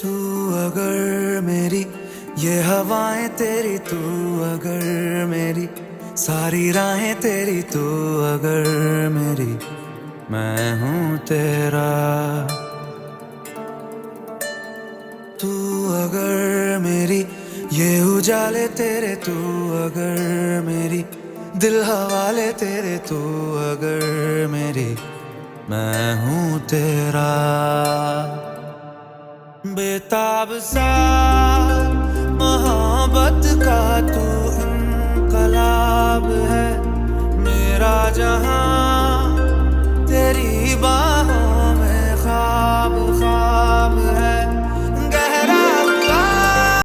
तू अगर मेरी ये हवाएं तेरी, तू अगर मेरी सारी राहें तेरी, तू अगर मेरी मैं हूँ तेरा। तू अगर मेरी ये उजाले तेरे, तू अगर मेरी दिल हवाले तेरे, तू अगर मेरी मैं हूँ तेरा। बेताब सा मोहब्बत का तू इनकलाब है, मेरा जहां तेरी बात